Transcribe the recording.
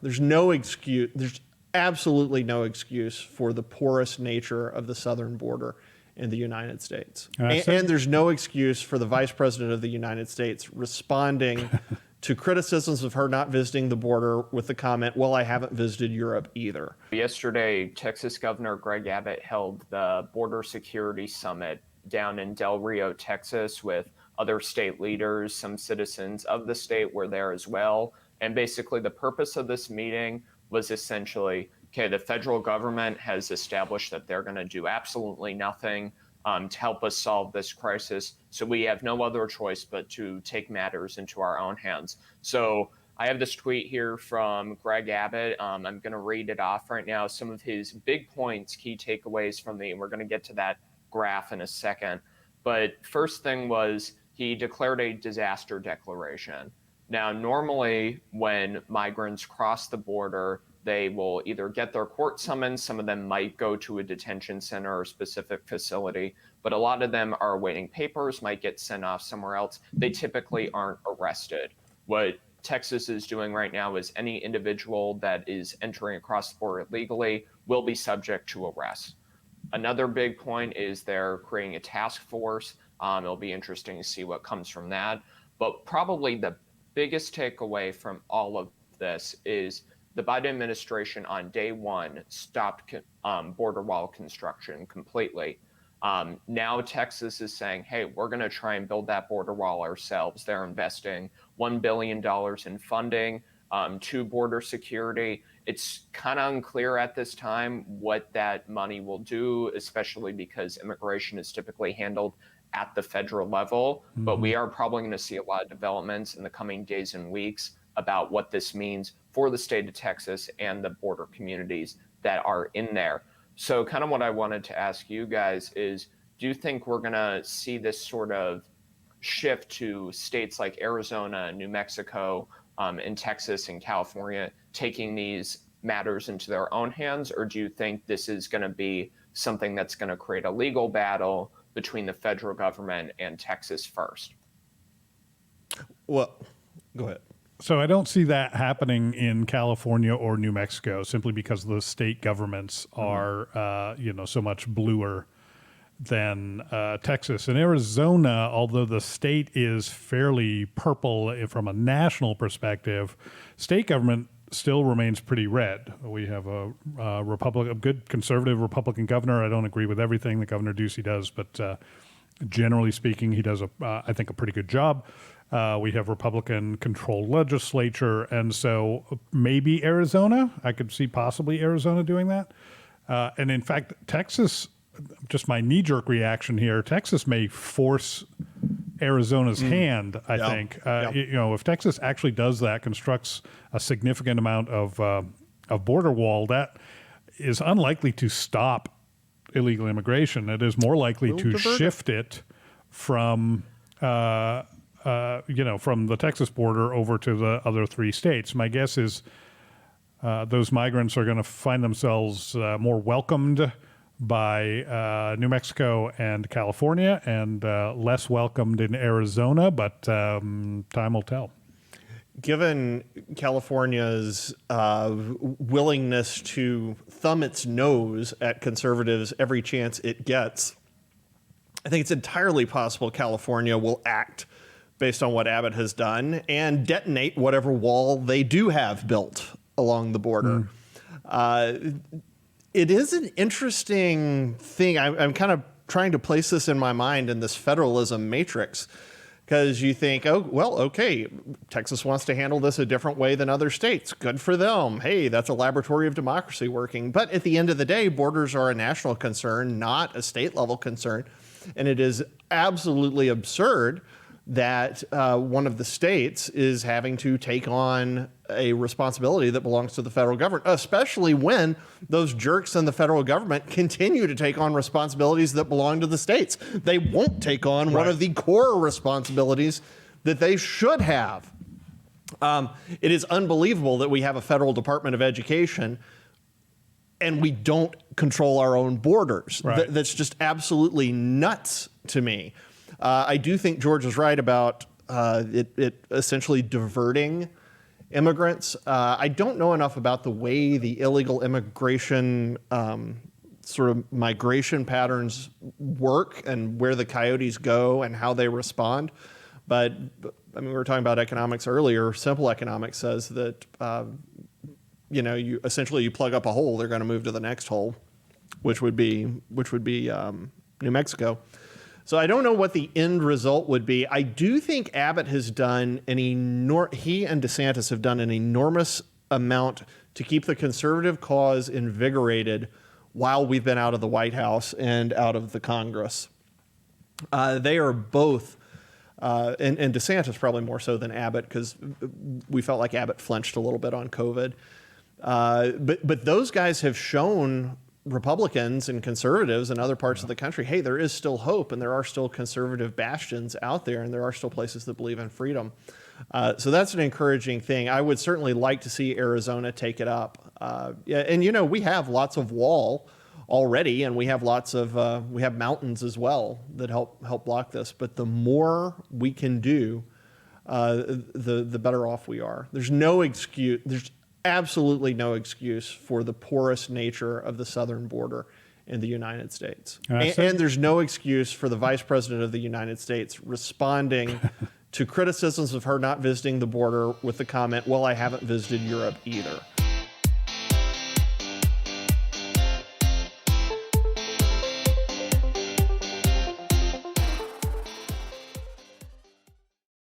There's no excuse. There's absolutely no excuse for the porous nature of the southern border in the United States. And there's no excuse for the Vice President of the United States responding to criticisms of her not visiting the border with the comment, well, I haven't visited Europe either. Yesterday, Texas Governor Greg Abbott held the Border Security Summit down in Del Rio, Texas, with other state leaders. Some citizens of the state were there as well. And basically the purpose of this meeting was essentially, okay, the federal government has established that they're going to do absolutely nothing to help us solve this crisis. So we have no other choice but to take matters into our own hands. So I have this tweet here from Greg Abbott. I'm going to read it off right now. Some of his big points, key takeaways from and we're going to get to that graph in a second. But first thing was he declared a disaster declaration. Now, normally when migrants cross the border, they will either get their court summons, some of them might go to a detention center or specific facility, but a lot of them are awaiting papers, might get sent off somewhere else. They typically aren't arrested. What Texas is doing right now is any individual that is entering across the border illegally will be subject to arrest. Another big point is they're creating a task force. It'll be interesting to see what comes from that. But probably the biggest takeaway from all of this is the Biden administration on day one stopped border wall construction completely. Now Texas is saying, hey, we're going to try and build that border wall ourselves. They're investing $1 billion in funding to border security. It's kind of unclear at this time what that money will do, especially because immigration is typically handled at the federal level. Mm-hmm. But we are probably going to see a lot of developments in the coming days and weeks about what this means for the state of Texas and the border communities that are in there. So kind of what I wanted to ask you guys is, do you think we're going to see this sort of shift to states like Arizona, New Mexico, and Texas and California taking these matters into their own hands? Or do you think this is going to be something that's going to create a legal battle between the federal government and Texas first? Well, go ahead. So I don't see that happening in California or New Mexico simply because the state governments are, so much bluer than Texas. In Arizona, although the state is fairly purple from a national perspective, state government still remains pretty red. We have a good conservative Republican governor. I don't agree with everything that Governor Ducey does, but generally speaking, he does, I think, a pretty good job. We have Republican-controlled legislature, and so maybe Arizona. I could see possibly Arizona doing that. And in fact, Texas, just my knee-jerk reaction here, Texas may force Arizona's hand, I think. If Texas actually does that, constructs a significant amount of border wall, that is unlikely to stop illegal immigration. It is more likely to shift it from from the Texas border over to the other three states. My guess is those migrants are going to find themselves more welcomed by New Mexico and California and less welcomed in Arizona, but time will tell. Given California's willingness to thumb its nose at conservatives every chance it gets, I think it's entirely possible California will act based on what Abbott has done and detonate whatever wall they do have built along the border. It is an interesting thing. I'm kind of trying to place this in my mind in this federalism matrix, because you think, oh, well, okay, Texas wants to handle this a different way than other states. Good for them. Hey, that's a laboratory of democracy working. But at the end of the day, borders are a national concern, not a state level concern. And it is absolutely absurd that one of the states is having to take on a responsibility that belongs to the federal government, especially when those jerks in the federal government continue to take on responsibilities that belong to the states. They won't take on one of the core responsibilities that they should have. It is unbelievable that we have a federal Department of Education and we don't control our own borders. That's just absolutely nuts to me. I do think George is right about it essentially diverting immigrants. I don't know enough about the way the illegal immigration sort of migration patterns work and where the coyotes go and how they respond. But I mean, we were talking about economics earlier. Simple economics says that, you essentially plug up a hole, they're going to move to the next hole, which would be New Mexico. So I don't know what the end result would be. I do think Abbott has done he and DeSantis have done an enormous amount to keep the conservative cause invigorated while we've been out of the White House and out of the Congress. They are both, and DeSantis probably more so than Abbott, because we felt like Abbott flinched a little bit on COVID. But those guys have shown Republicans and conservatives in other parts of the country, hey, there is still hope, and there are still conservative bastions out there, and there are still places that believe in freedom. So that's an encouraging thing. I would certainly like to see Arizona take it up. And we have lots of wall already, and we have we have mountains as well that help block this. But the more we can do, the better off we are. There's no excuse. There's absolutely no excuse for the porous nature of the southern border in the United States. And there's no excuse for the Vice President of the United States responding to criticisms of her not visiting the border with the comment, well, I haven't visited Europe either.